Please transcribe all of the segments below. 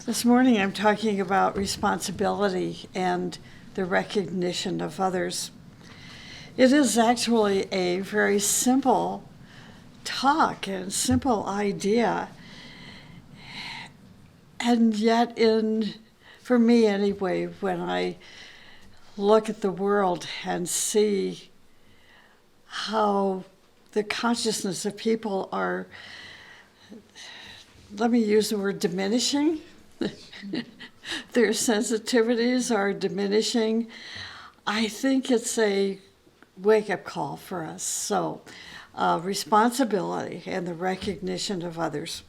This morning I'm talking about responsibility and the recognition of others. It is actually a very simple talk and simple idea, and yet for me anyway, when I look at the world and see how the consciousness of people are, let me use the word diminishing. Their sensitivities are diminishing. I think it's a wake-up call for us. So, responsibility and the recognition of others.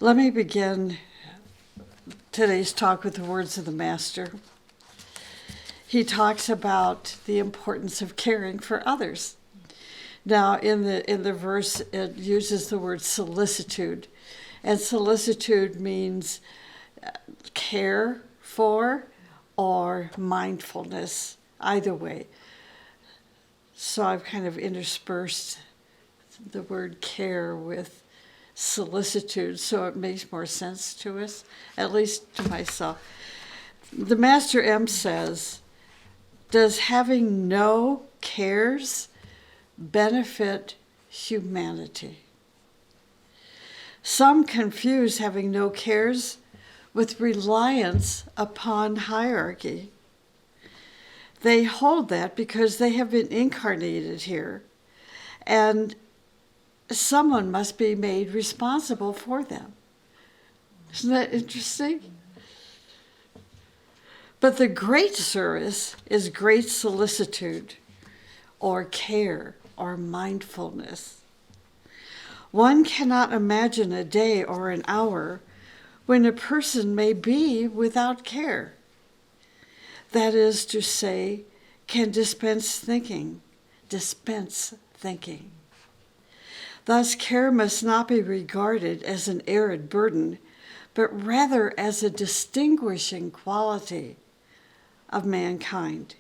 Let me begin today's talk with the words of the Master. He talks about the importance of caring for others. Now, in the verse, it uses the word solicitude. And solicitude means care for or mindfulness, either way. So I've kind of interspersed the word care with solicitude, so it makes more sense to us, at least to myself. The Master M says, does having no cares benefit humanity? Some confuse having no cares with reliance upon hierarchy. They hold that because they have been incarnated here, and someone must be made responsible for them. Isn't that interesting? But the great service is great solicitude, or care, or mindfulness. One cannot imagine a day or an hour when a person may be without care. That is to say, can dispense thinking. Thus, care must not be regarded as an arid burden, but rather as a distinguishing quality of mankind.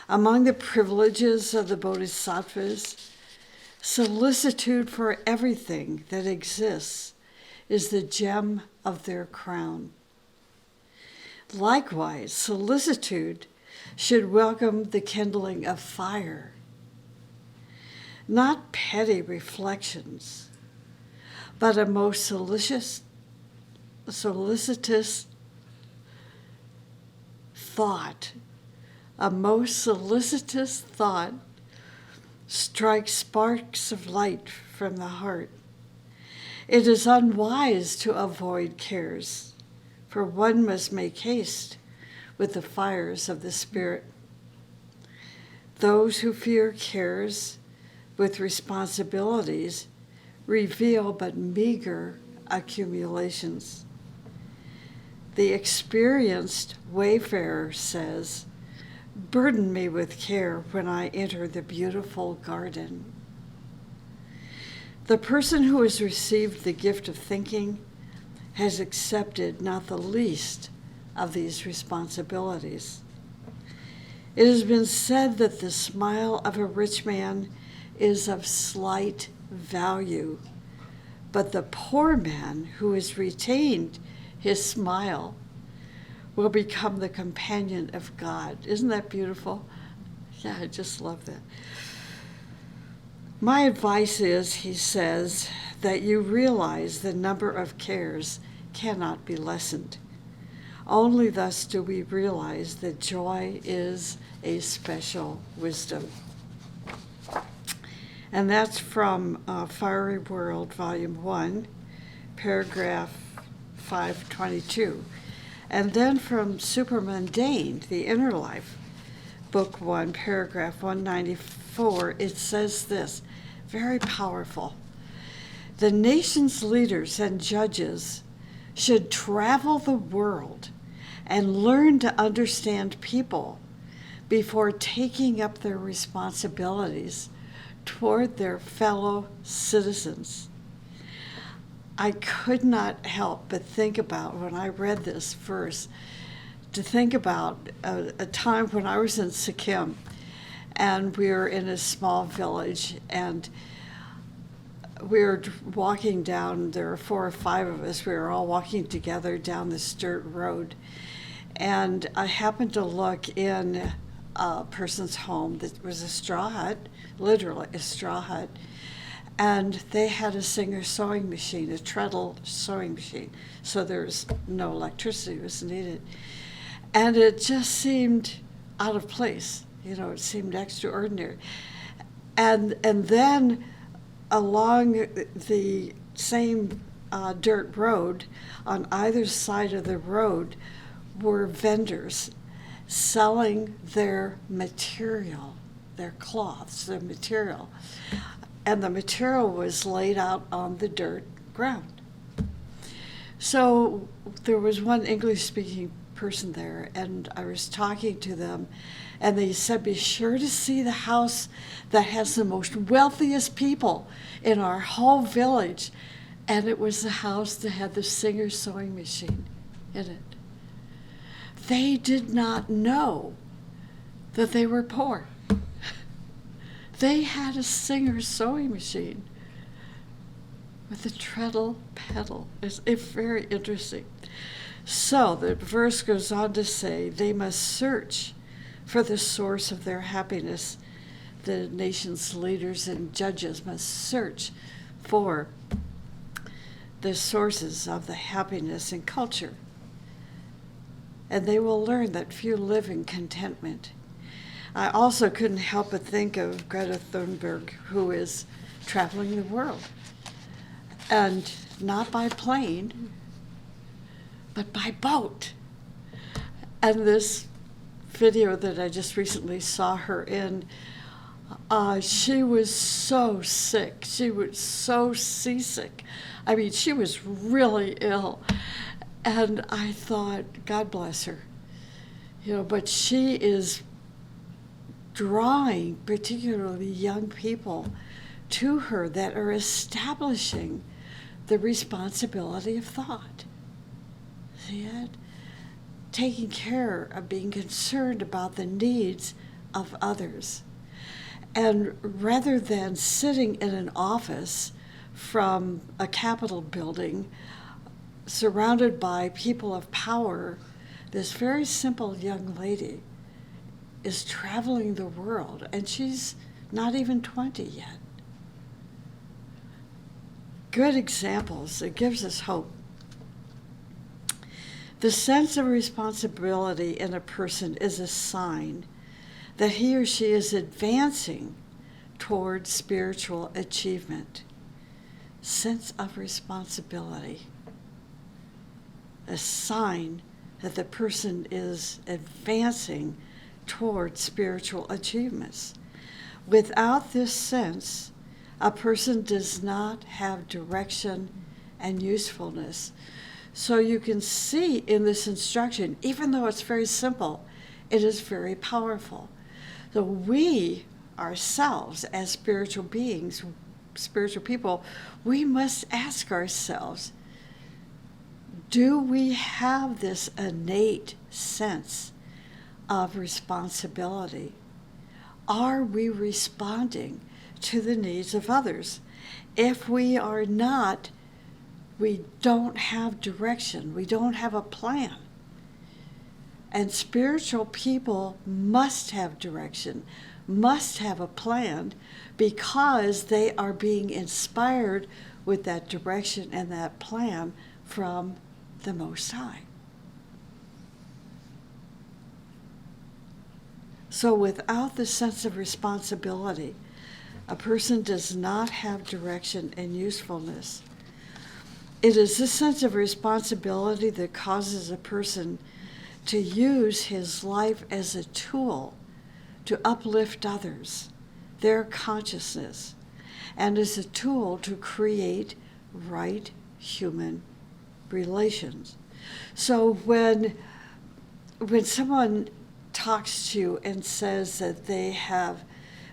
Among the privileges of the Bodhisattvas, solicitude for everything that exists is the gem of their crown. Likewise, solicitude should welcome the kindling of fire, not petty reflections, but a most solicitous thought. A most solicitous thought strikes sparks of light from the heart. It is unwise to avoid cares, for one must make haste with the fires of the Spirit. Those who fear cares with responsibilities reveal but meager accumulations. The experienced wayfarer says, "Burden me with care when I enter the beautiful garden." The person who has received the gift of thinking has accepted not the least of these responsibilities. It has been said that the smile of a rich man is of slight value, but the poor man who has retained his smile will become the companion of God. Isn't that beautiful? Yeah, I just love that. My advice is, he says, that you realize the number of cares cannot be lessened. Only thus do we realize that joy is a special wisdom. And that's from Fiery World, Volume 1, paragraph 522. And then from Supermundane, The Inner Life, Book 1, paragraph 194, it says this, very powerful. The nation's leaders and judges should travel the world and learn to understand people before taking up their responsibilities toward their fellow citizens. I could not help but think about, when I read this verse, to think about a time when I was in Sikkim, and we were in a small village, and we were walking down, there were 4 or 5 of us, we were all walking together down this dirt road. And I happened to look in a person's home that was a straw hut, literally a straw hut. And they had a Singer sewing machine, a treadle sewing machine. So there's no electricity was needed. And it just seemed out of place. It seemed extraordinary. And then along the same dirt road, on either side of the road, were vendors selling their material, their cloths, their material. And the material was laid out on the dirt ground. So there was one English-speaking person there, and I was talking to them, and they said, be sure to see the house that has the most wealthiest people in our whole village. And it was the house that had the Singer sewing machine in it. They did not know that they were poor. They had a Singer sewing machine with a treadle pedal. It's very interesting. So the verse goes on to say, they must search for the source of their happiness. The nation's leaders and judges must search for the sources of the happiness in culture. And they will learn that few live in contentment. I also couldn't help but think of Greta Thunberg, who is traveling the world. And not by plane, but by boat. And this video that I just recently saw her in, she was so sick. She was so seasick. I mean, she was really ill. And I thought, God bless her. But she is drawing particularly young people to her that are establishing the responsibility of thought. See it? Taking care of being concerned about the needs of others. And rather than sitting in an office from a Capitol building surrounded by people of power, this very simple young lady is traveling the world, and she's not even 20 yet. Good examples. It gives us hope. The sense of responsibility in a person is a sign that he or she is advancing toward spiritual achievement. Sense of responsibility. A sign that the person is advancing toward spiritual achievements. Without this sense, a person does not have direction and usefulness. So you can see in this instruction, even though it's very simple, it is very powerful. So we ourselves, as spiritual beings, spiritual people, we must ask ourselves, do we have this innate sense of responsibility? Are we responding to the needs of others? If we are not, we don't have direction. We don't have a plan. And spiritual people must have direction, must have a plan, because they are being inspired with that direction and that plan from the Most High. So without the sense of responsibility, a person does not have direction and usefulness. It is this sense of responsibility that causes a person to use his life as a tool to uplift others, their consciousness, and as a tool to create right human relations. So when someone talks to you and says that they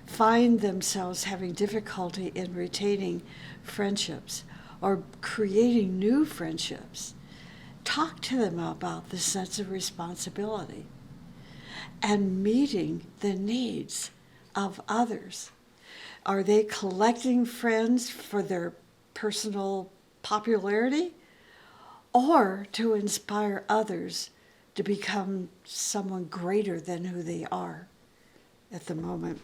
find themselves having difficulty in retaining friendships or creating new friendships, talk to them about the sense of responsibility and meeting the needs of others. Are they collecting friends for their personal popularity, or to inspire others to become someone greater than who they are at the moment.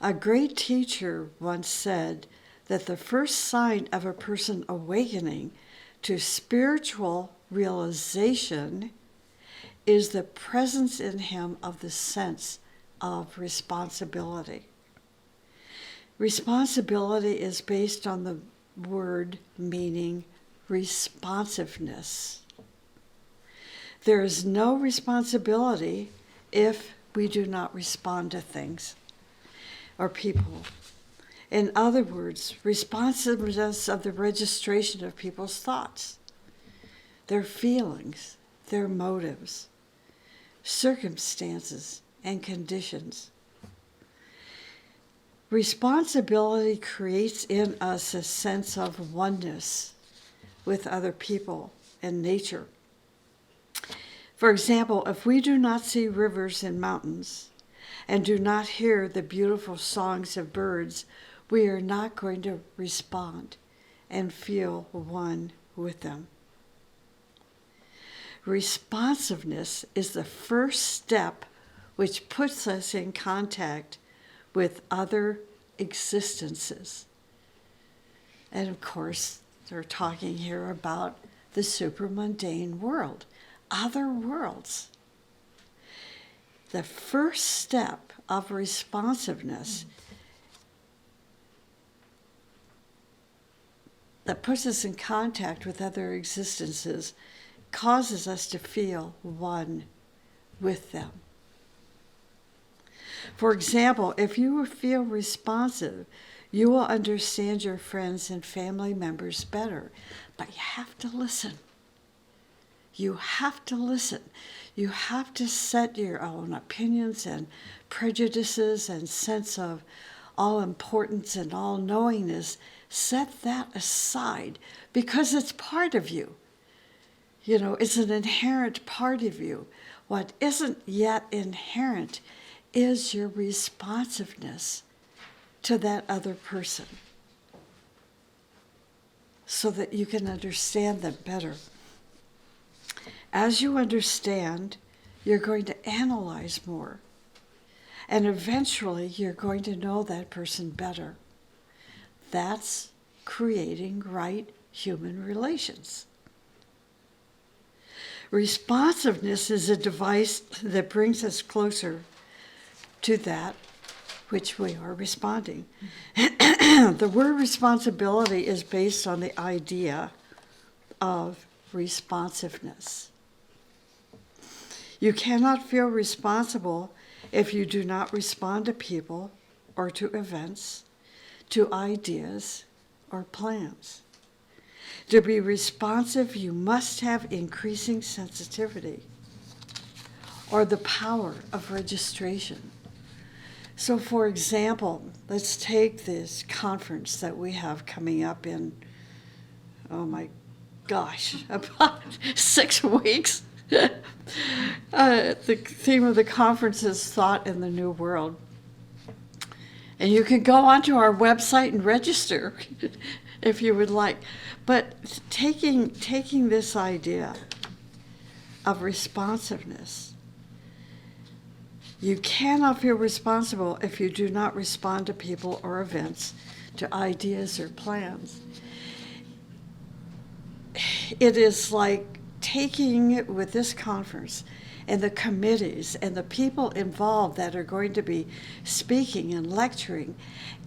A great teacher once said that the first sign of a person awakening to spiritual realization is the presence in him of the sense of responsibility. Responsibility is based on the word meaning responsiveness. There is no responsibility if we do not respond to things or people. In other words, responsiveness of the registration of people's thoughts, their feelings, their motives, circumstances, and conditions. Responsibility creates in us a sense of oneness with other people and nature. For example, if we do not see rivers and mountains and do not hear the beautiful songs of birds, we are not going to respond and feel one with them. Responsiveness is the first step which puts us in contact with other existences. And of course, they're talking here about the supramundane world, other worlds. The first step of responsiveness that puts us in contact with other existences causes us to feel one with them. For example, if you feel responsive, you will understand your friends and family members better. But you have to listen. You have to listen. You have to set your own opinions and prejudices and sense of all importance and all knowingness. Set that aside because it's part of you. You know, it's an inherent part of you. What isn't yet inherent is your responsiveness to that other person so that you can understand them better. As you understand, you're going to analyze more. And eventually, you're going to know that person better. That's creating right human relations. Responsiveness is a device that brings us closer to that which we are responding. The word responsibility is based on the idea of responsiveness. You cannot feel responsible if you do not respond to people or to events, to ideas or plans. To be responsive, you must have increasing sensitivity or the power of registration. So, for example, let's take this conference that we have coming up in, oh my gosh, about 6 weeks. The theme of the conference is Thought in the New World. And you can go onto our website and register if you would like. But taking this idea of responsiveness, you cannot feel responsible if you do not respond to people or events, to ideas or plans. It is like taking with this conference and the committees and the people involved that are going to be speaking and lecturing,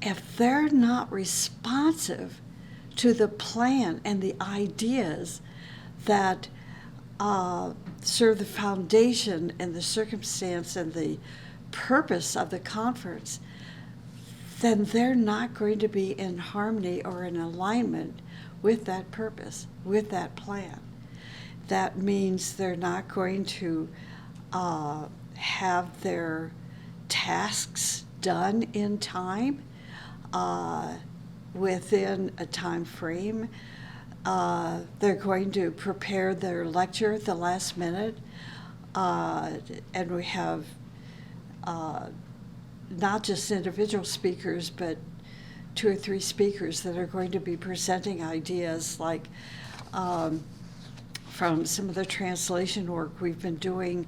if they're not responsive to the plan and the ideas that serve the foundation and the circumstance and the purpose of the conference, then they're not going to be in harmony or in alignment with that purpose, with that plan. That means they're not going to have their tasks done in time, within a time frame. They're going to prepare their lecture at the last minute, and we have not just individual speakers, but 2 or 3 speakers that are going to be presenting ideas like from some of the translation work we've been doing,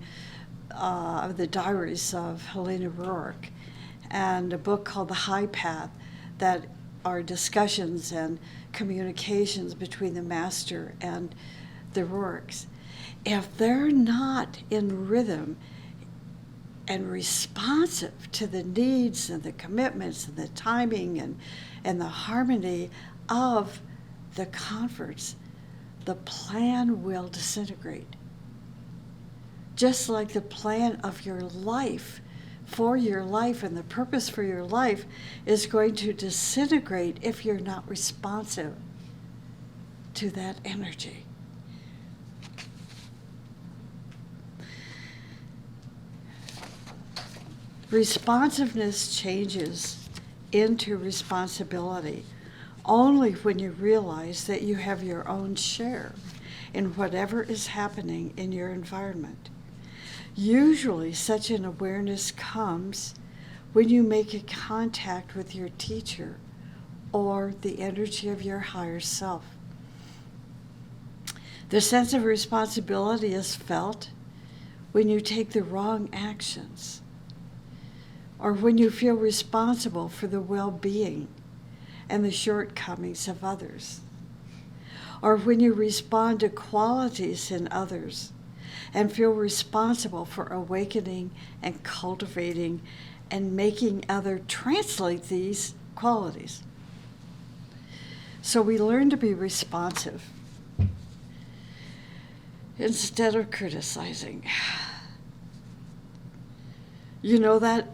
the diaries of Helena Rourke, and a book called The High Path that are discussions and communications between the master and the Rourkes. If they're not in rhythm and responsive to the needs and the commitments and the timing and the harmony of the conference, the plan will disintegrate. Just like the plan of your life, for your life, and the purpose for your life is going to disintegrate if you're not responsive to that energy. Responsiveness changes into responsibility only when you realize that you have your own share in whatever is happening in your environment. Usually, such an awareness comes when you make a contact with your teacher or the energy of your higher self. The sense of responsibility is felt when you take the wrong actions, or when you feel responsible for the well-being and the shortcomings of others, or when you respond to qualities in others and feel responsible for awakening and cultivating and making others translate these qualities. So we learn to be responsive instead of criticizing. You know that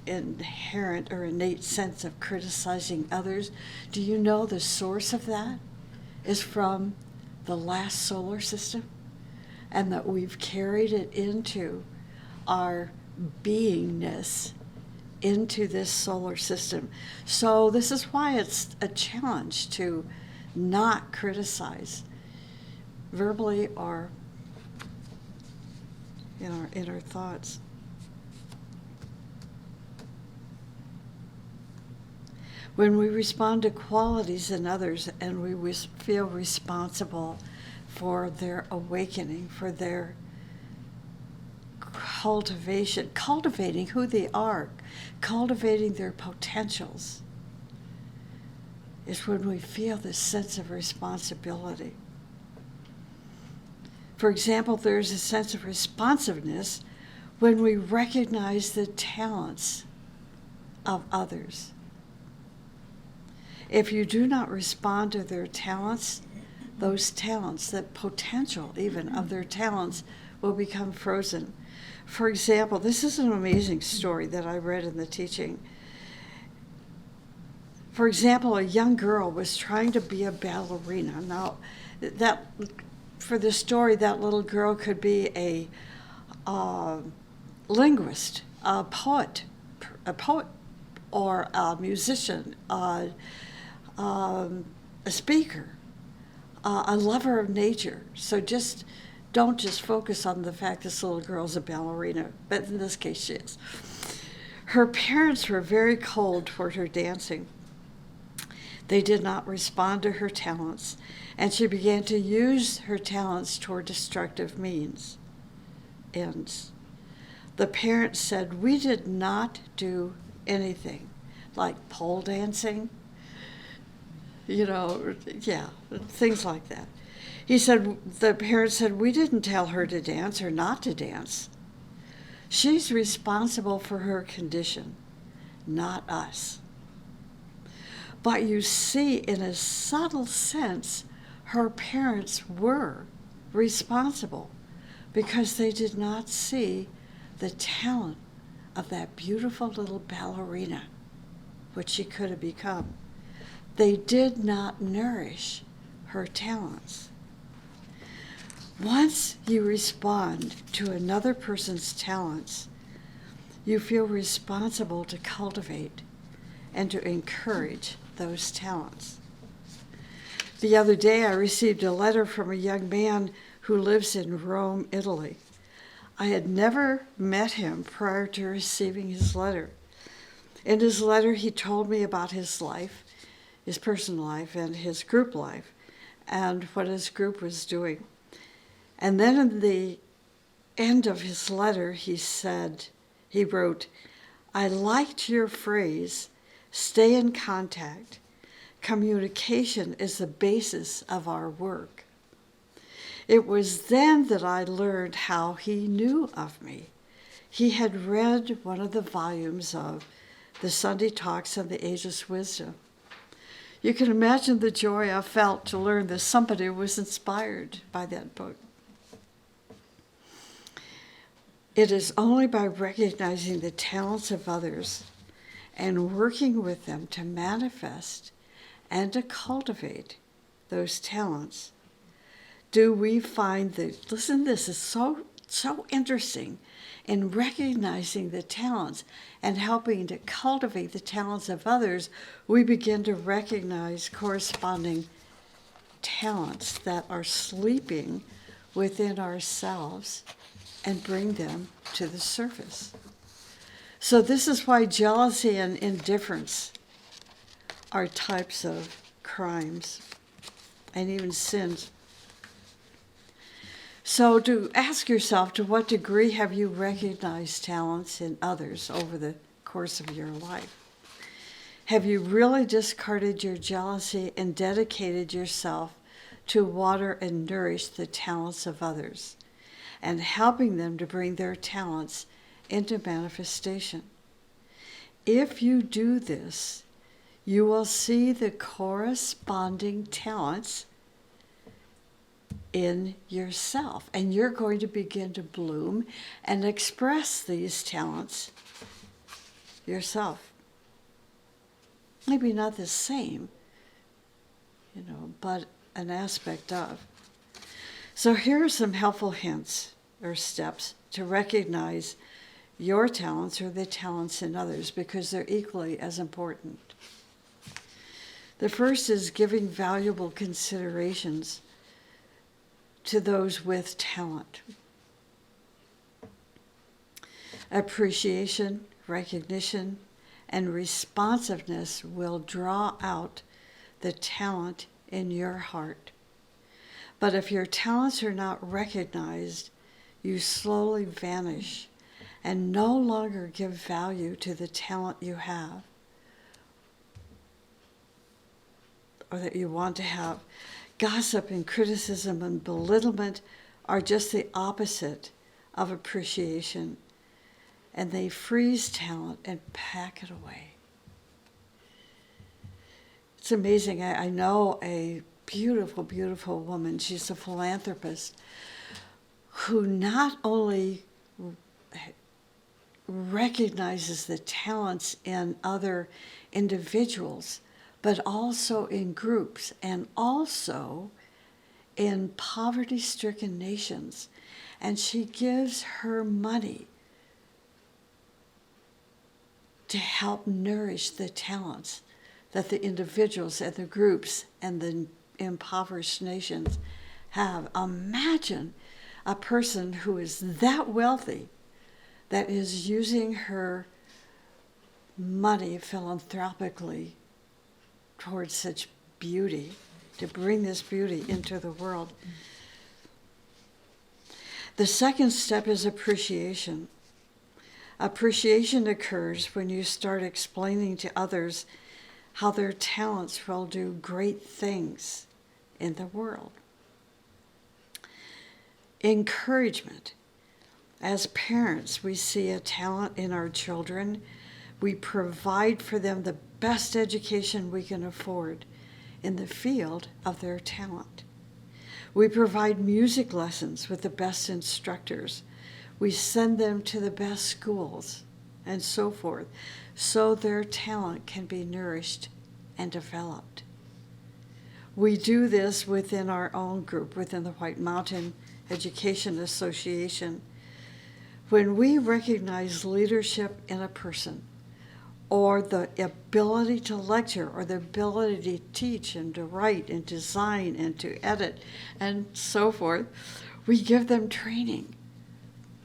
inherent or innate sense of criticizing others? Do you know the source of that is from the last solar system, and that we've carried it into our beingness into this solar system? So this is why it's a challenge to not criticize verbally or in our thoughts. When we respond to qualities in others and we feel responsible for their awakening, for their cultivating who they are, cultivating their potentials, is when we feel this sense of responsibility. For example, there's a sense of responsiveness when we recognize the talents of others. If you do not respond to their talents, those talents, that potential even of their talents, will become frozen. For example, this is an amazing story that I read in the teaching. For example, a young girl was trying to be a ballerina. Now, that for the story, that little girl could be a linguist, a poet, or a musician, a speaker, a lover of nature. So don't just focus on the fact this little girl's a ballerina, but in this case she is. Her parents were very cold toward her dancing. They did not respond to her talents, and she began to use her talents toward destructive ends. The parents said, "We did not do anything, like pole dancing, things like that." The parents said, "We didn't tell her to dance or not to dance. She's responsible for her condition, not us." But you see, in a subtle sense, her parents were responsible because they did not see the talent of that beautiful little ballerina, which she could have become. They did not nourish her talents. Once you respond to another person's talents, you feel responsible to cultivate and to encourage those talents. The other day, I received a letter from a young man who lives in Rome, Italy. I had never met him prior to receiving his letter. In his letter, he told me about his life, his personal life, and his group life, and what his group was doing. And then in the end of his letter, he wrote, "I liked your phrase, stay in contact. Communication is the basis of our work." It was then that I learned how he knew of me. He had read one of the volumes of the Sunday Talks on the Ageless Wisdom. You can imagine the joy I felt to learn that somebody was inspired by that book. It is only by recognizing the talents of others and working with them to manifest and to cultivate those talents do we find that, listen, this is so interesting, in recognizing the talents and helping to cultivate the talents of others, we begin to recognize corresponding talents that are sleeping within ourselves and bring them to the surface. So this is why jealousy and indifference are types of crimes and even sins. So to ask yourself, to what degree have you recognized talents in others over the course of your life? Have you really discarded your jealousy and dedicated yourself to water and nourish the talents of others and helping them to bring their talents into manifestation? If you do this, you will see the corresponding talents in yourself, and you're going to begin to bloom and express these talents yourself. Maybe not the same, but an aspect of. So here are some helpful hints or steps to recognize your talents or the talents in others, because they're equally as important. The first is giving valuable considerations to those with talent. Appreciation, recognition, and responsiveness will draw out the talent in your heart. But if your talents are not recognized, you slowly vanish and no longer give value to the talent you have or that you want to have. Gossip and criticism and belittlement are just the opposite of appreciation, and they freeze talent and pack it away. It's amazing. I know a beautiful, beautiful woman. She's a philanthropist who not only recognizes the talents in other individuals, but also in groups and also in poverty-stricken nations. And she gives her money to help nourish the talents that the individuals and the groups and the impoverished nations have. Imagine a person who is that wealthy that is using her money philanthropically towards such beauty, to bring this beauty into the world. The second step is appreciation. Appreciation occurs when you start explaining to others how their talents will do great things in the world. Encouragement. As parents, we see a talent in our children. We provide for them the best education we can afford in the field of their talent. We provide music lessons with the best instructors. We send them to the best schools and so forth, so their talent can be nourished and developed. We do this within our own group, within the White Mountain Education Association. When we recognize leadership in a person, or the ability to lecture, or the ability to teach and to write and design and to edit and so forth, we give them training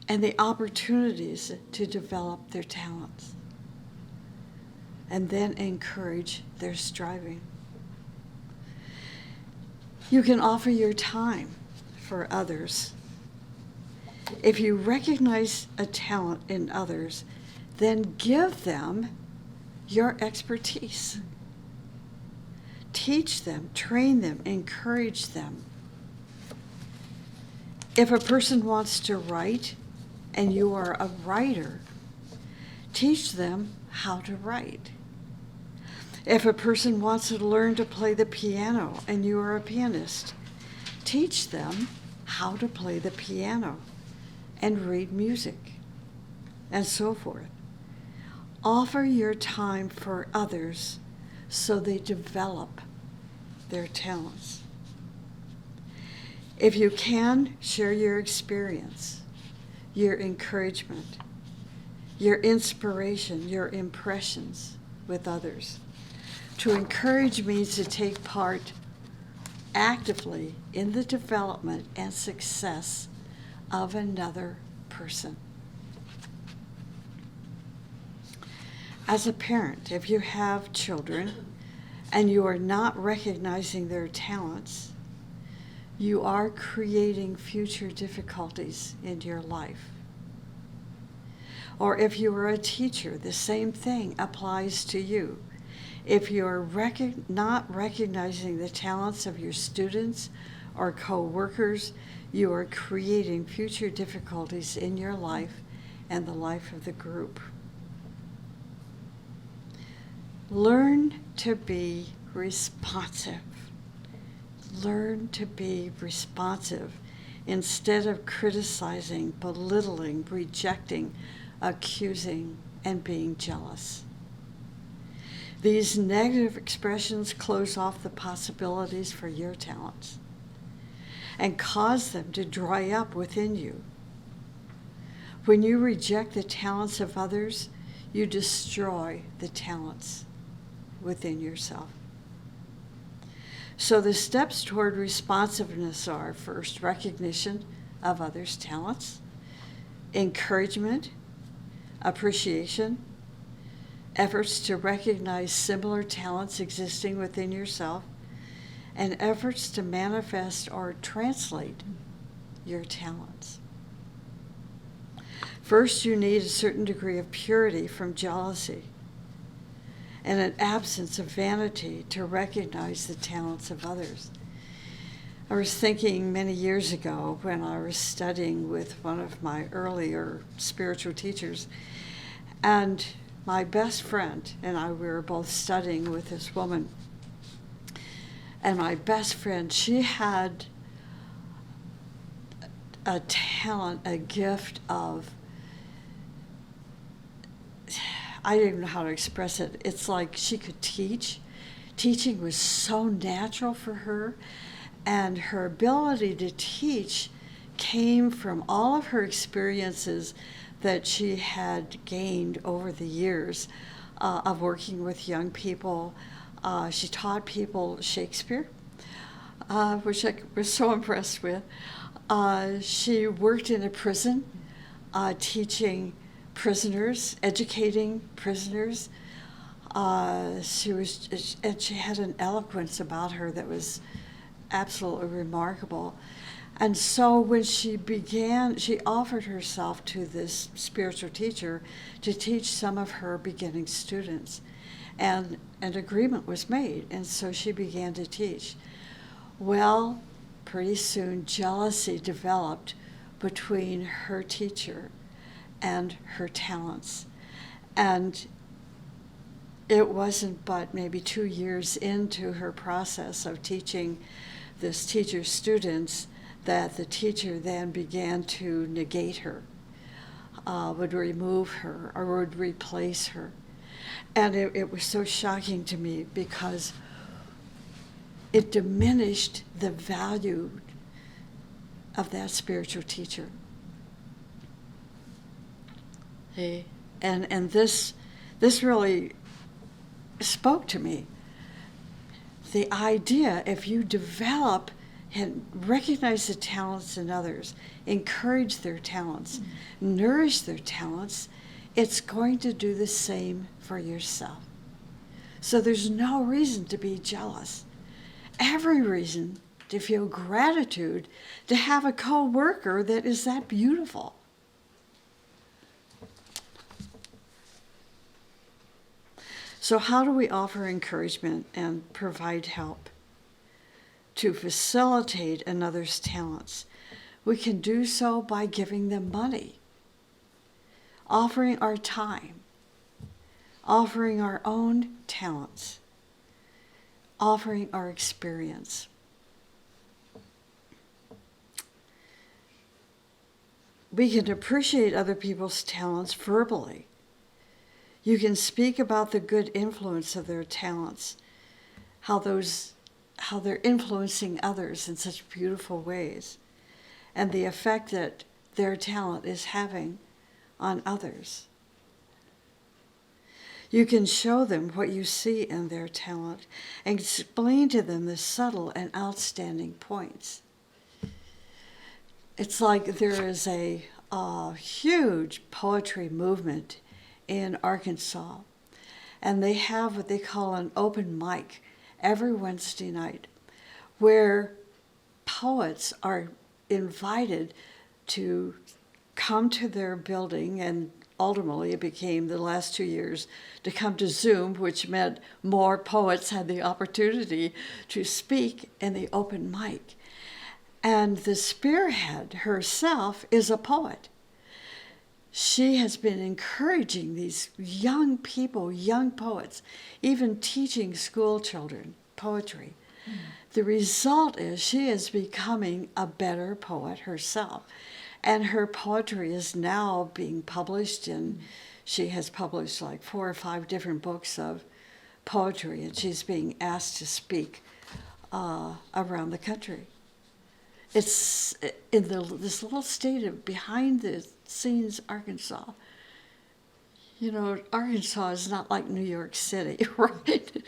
and the opportunities to develop their talents. and then encourage their striving. You can offer your time for others. If you recognize a talent in others, then give them your expertise. Teach them, train them, encourage them. If a person wants to write and you are a writer, teach them how to write. If a person wants to learn to play the piano and you are a pianist, teach them how to play the piano and read music, and so forth. Offer your time for others so they develop their talents. If you can, share your experience, your encouragement, your inspiration, your impressions with others. To encourage means to take part actively in the development and success of another person. As a parent, if you have children and you are not recognizing their talents, you are creating future difficulties in your life. Or if you are a teacher, the same thing applies to you. If you are not recognizing the talents of your students or co-workers, you are creating future difficulties in your life and the life of the group. Learn to be responsive. Learn to be responsive instead of criticizing, belittling, rejecting, accusing, and being jealous. These negative expressions close off the possibilities for your talents and cause them to dry up within you. When you reject the talents of others, you destroy the talents within yourself. So the steps toward responsiveness are: first, recognition of others' talents, encouragement, appreciation, efforts to recognize similar talents existing within yourself, and efforts to manifest or translate your talents. First, you need a certain degree of purity from jealousy and an absence of vanity to recognize the talents of others. I was thinking many years ago when I was studying with one of my earlier spiritual teachers, and my best friend and I, we were both studying with this woman. And my best friend, she had a talent, a gift of, I don't even know how to express it. It's like she could teach. Teaching was so natural for her, and her ability to teach came from all of her experiences that she had gained over the years of working with young people. She taught people Shakespeare, which I was so impressed with. She worked in a prison, teaching prisoners, educating prisoners. She had an eloquence about her that was absolutely remarkable. And so when she began, she offered herself to this spiritual teacher to teach some of her beginning students. And an agreement was made, and so she began to teach. Well, pretty soon jealousy developed between her teacher and her talents. And it wasn't but maybe 2 years into her process of teaching this teacher's students that the teacher then began to negate her, would remove her, or would replace her. And it was so shocking to me because it diminished the value of that spiritual teacher. And this really spoke to me. The idea, if you develop and recognize the talents in others, encourage their talents, nourish their talents, it's going to do the same for yourself. So there's no reason to be jealous. Every reason to feel gratitude to have a co-worker that is that beautiful. So how do we offer encouragement and provide help to facilitate another's talents? We can do so by giving them money, offering our time, offering our own talents, offering our experience. We can appreciate other people's talents verbally. You can speak about the good influence of their talents, how they're influencing others in such beautiful ways, and the effect that their talent is having on others. You can show them what you see in their talent and explain to them the subtle and outstanding points. It's like there is a huge poetry movement in Arkansas, and they have what they call an open mic every Wednesday night, where poets are invited to come to their building, and ultimately it became the last 2 years to come to Zoom, which meant more poets had the opportunity to speak in the open mic. And the spearhead herself is a poet. She has been encouraging these young people, young poets, even teaching school children poetry. Mm. The result is she is becoming a better poet herself. And her poetry is now being published, and she has published like 4 or 5 different books of poetry, and she's being asked to speak around the country. It's in this little state of behind the scenes Arkansas. You know, Arkansas is not like New York City, right?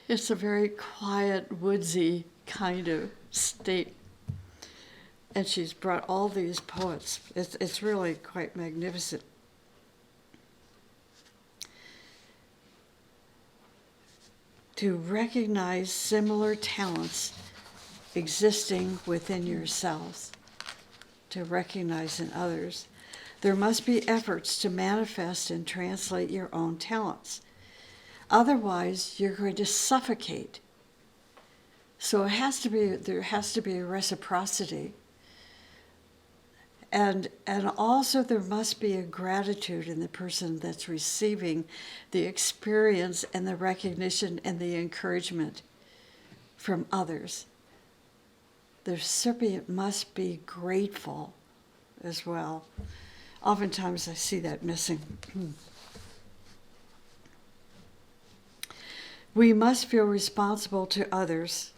It's a very quiet, woodsy kind of state. And she's brought all these poets. It's really quite magnificent. To recognize similar talents existing within yourselves, to recognize in others, there must be efforts to manifest and translate your own talents. Otherwise, you're going to suffocate. So there has to be a reciprocity. And also there must be a gratitude in the person that's receiving the experience and the recognition and the encouragement from others. The recipient must be grateful as well. Oftentimes I see that missing. We must feel responsible to others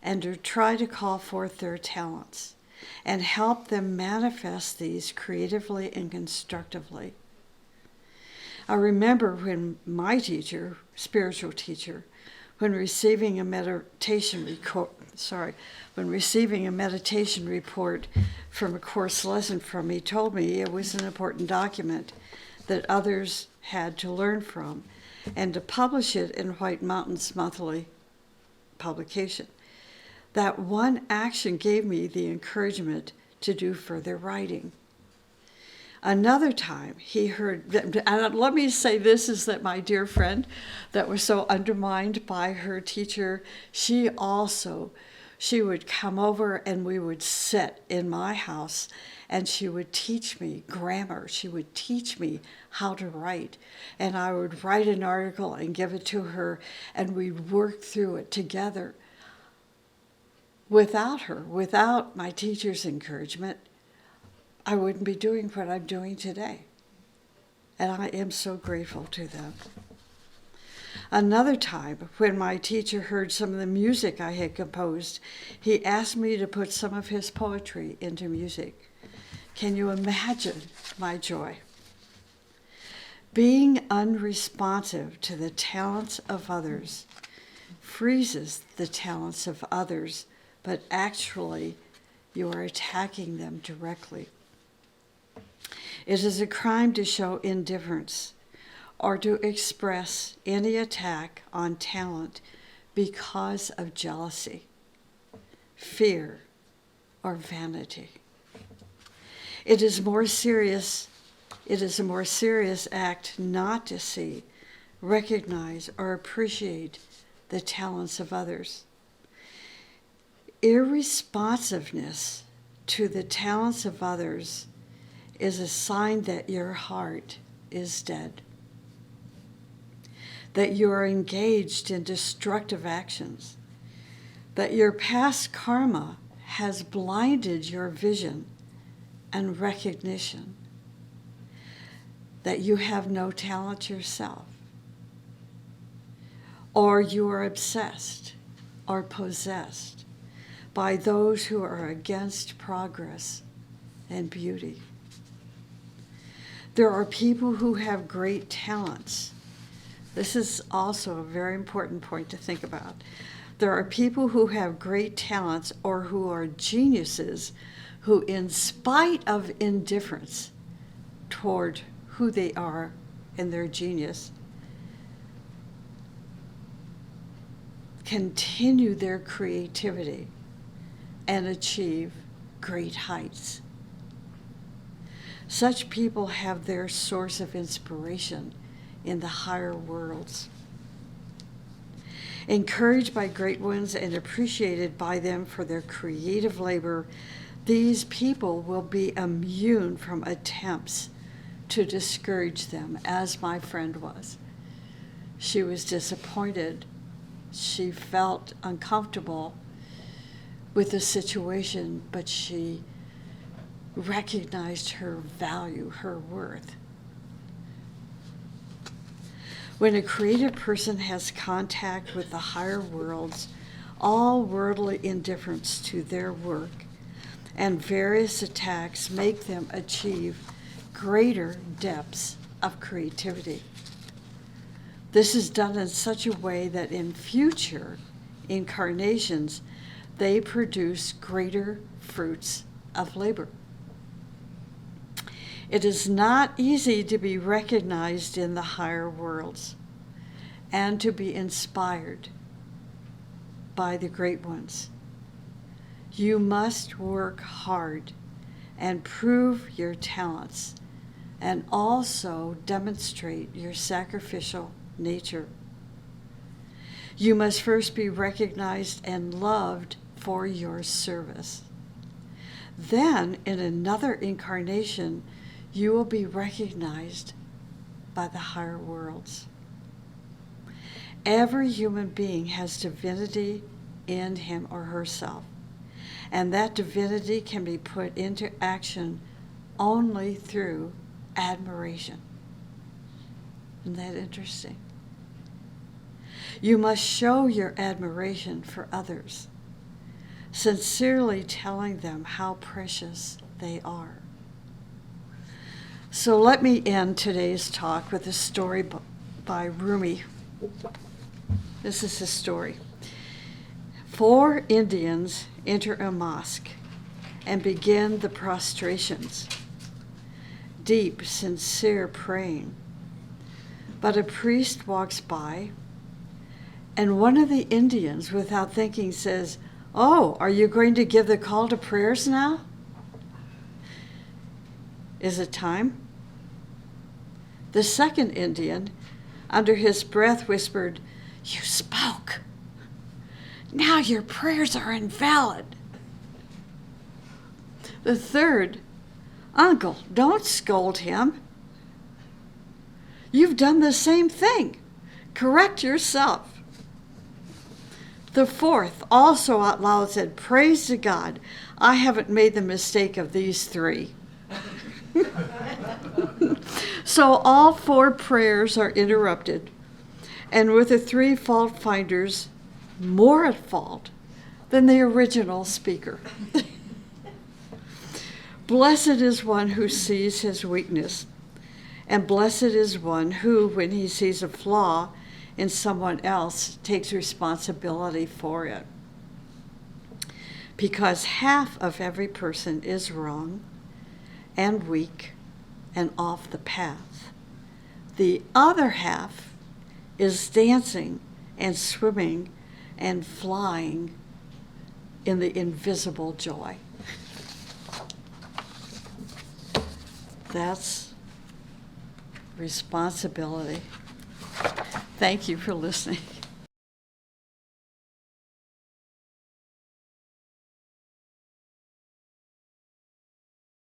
and to try to call forth their talents and help them manifest these creatively and constructively. I remember when my teacher, spiritual teacher, when receiving a meditation report from a course lesson from me, told me it was an important document that others had to learn from, and to publish it in White Mountain's monthly publication. That one action gave me the encouragement to do further writing. Another time he heard, and let me say this, is that my dear friend that was so undermined by her teacher, she would come over and we would sit in my house and she would teach me grammar. She would teach me how to write. And I would write an article and give it to her, and we'd work through it together. Without her, without my teacher's encouragement, I wouldn't be doing what I'm doing today. And I am so grateful to them. Another time, when my teacher heard some of the music I had composed, he asked me to put some of his poetry into music. Can you imagine my joy? Being unresponsive to the talents of others freezes the talents of others, but actually you are attacking them directly. It is a crime to show indifference or to express any attack on talent because of jealousy, fear, or vanity. It is a more serious act not to see, recognize, or appreciate the talents of others. Irresponsiveness to the talents of others is a sign that your heart is dead, that you are engaged in destructive actions, that your past karma has blinded your vision and recognition, that you have no talent yourself, or you are obsessed or possessed by those who are against progress and beauty. There are people who have great talents. This is also a very important point to think about. There are people who have great talents or who are geniuses who, in spite of indifference toward who they are and their genius, continue their creativity and achieve great heights. Such people have their source of inspiration in the higher worlds. Encouraged by great ones and appreciated by them for their creative labor, these people will be immune from attempts to discourage them, as my friend was. She was disappointed. She felt uncomfortable with the situation, but she recognized her value, her worth. When a creative person has contact with the higher worlds, all worldly indifference to their work and various attacks make them achieve greater depths of creativity. This is done in such a way that in future incarnations, they produce greater fruits of labor. It is not easy to be recognized in the higher worlds and to be inspired by the great ones. You must work hard and prove your talents and also demonstrate your sacrificial nature. You must first be recognized and loved for your service. Then, in another incarnation, you will be recognized by the higher worlds. Every human being has divinity in him or herself, and that divinity can be put into action only through admiration. Isn't that interesting? You must show your admiration for others, sincerely telling them how precious they are. So let me end today's talk with a story by Rumi. This is his story. 4 Indians enter a mosque and begin the prostrations, deep, sincere praying. But a priest walks by, and one of the Indians, without thinking, says, "Oh, are you going to give the call to prayers now? Is it time?" The second Indian, under his breath, whispered, "You spoke. Now your prayers are invalid." The third, "Uncle, don't scold him. You've done the same thing. Correct yourself." The fourth, also out loud, said, "Praise to God, I haven't made the mistake of these 3. So all 4 prayers are interrupted, and with the 3 fault finders more at fault than the original speaker. Blessed is one who sees his weakness, and blessed is one who, when he sees a flaw in someone else, takes responsibility for it. Because half of every person is wrong and weak and off the path. The other half is dancing and swimming and flying in the invisible joy. That's responsibility. Thank you for listening.